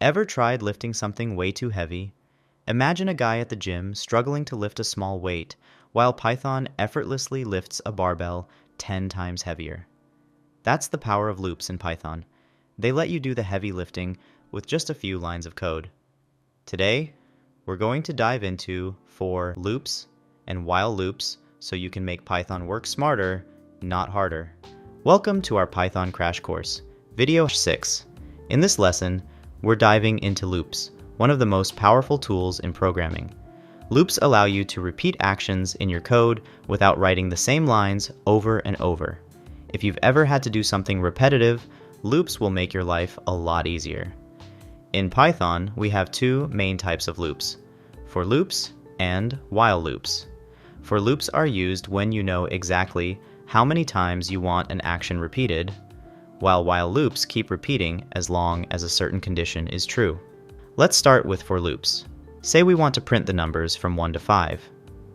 Ever tried lifting something way too heavy? Imagine a guy at the gym struggling to lift a small weight, while Python effortlessly lifts a barbell 10 times heavier. That's the power of loops in Python. They let you do the heavy lifting with just a few lines of code. Today, we're going to dive into for loops and while loops so you can make Python work smarter, not harder. Welcome to our Python crash course, video 6. In this lesson, we're diving into loops, one of the most powerful tools in programming. Loops allow you to repeat actions in your code without writing the same lines over and over. If you've ever had to do something repetitive, loops will make your life a lot easier. In Python, we have two main types of loops, for loops and while loops. For loops are used when you know exactly how many times you want an action repeated, while loops keep repeating as long as a certain condition is true. Let's start with for loops. Say we want to print the numbers from 1 to 5.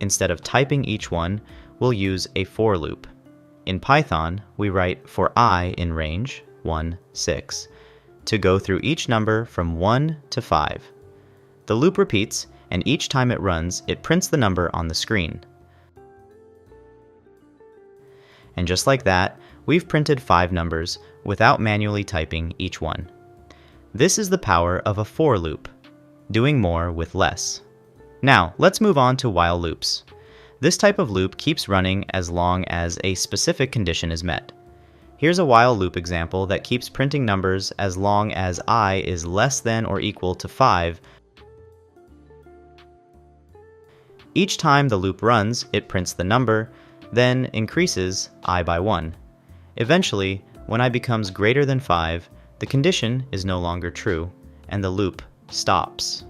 Instead of typing each one, we'll use a for loop. In Python, we write for I in range 1, 6 to go through each number from 1 to 5. The loop repeats, and each time it runs, it prints the number on the screen. And just like that, we've printed 5 numbers without manually typing each one. This is the power of a for loop, doing more with less. Now, let's move on to while loops. This type of loop keeps running as long as a specific condition is met. Here's a while loop example that keeps printing numbers as long as I is less than or equal to 5. Each time the loop runs, it prints the number, then increases I by 1. Eventually, when I becomes greater than 5, the condition is no longer true, and the loop stops.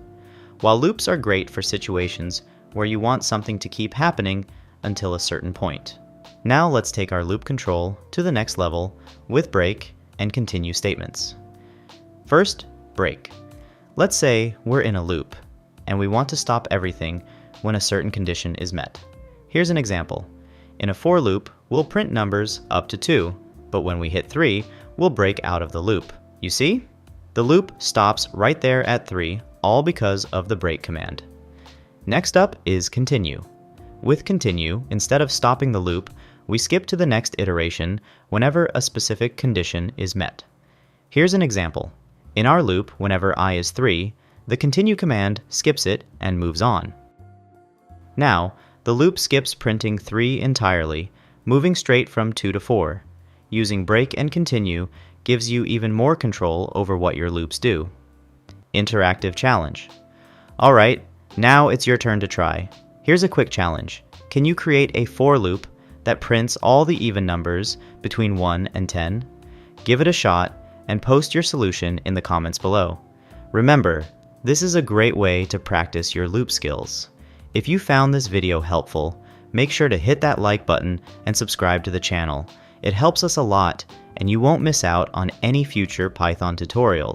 While loops are great for situations where you want something to keep happening until a certain point. Now let's take our loop control to the next level with break and continue statements. First, break. Let's say we're in a loop, and we want to stop everything when a certain condition is met. Here's an example. In a for loop, we'll print numbers up to 2, but when we hit 3, we'll break out of the loop. You see? The loop stops right there at 3, all because of the break command. Next up is continue. With continue, instead of stopping the loop, we skip to the next iteration whenever a specific condition is met. Here's an example. In our loop, whenever I is 3, the continue command skips it and moves on. Now, the loop skips printing 3 entirely, moving straight from 2 to 4. Using break and continue gives you even more control over what your loops do. Interactive challenge. Alright, now it's your turn to try. Here's a quick challenge. Can you create a for loop that prints all the even numbers between 1 and 10? Give it a shot and post your solution in the comments below. Remember, this is a great way to practice your loop skills. If you found this video helpful, make sure to hit that like button and subscribe to the channel. It helps us a lot, and you won't miss out on any future Python tutorials.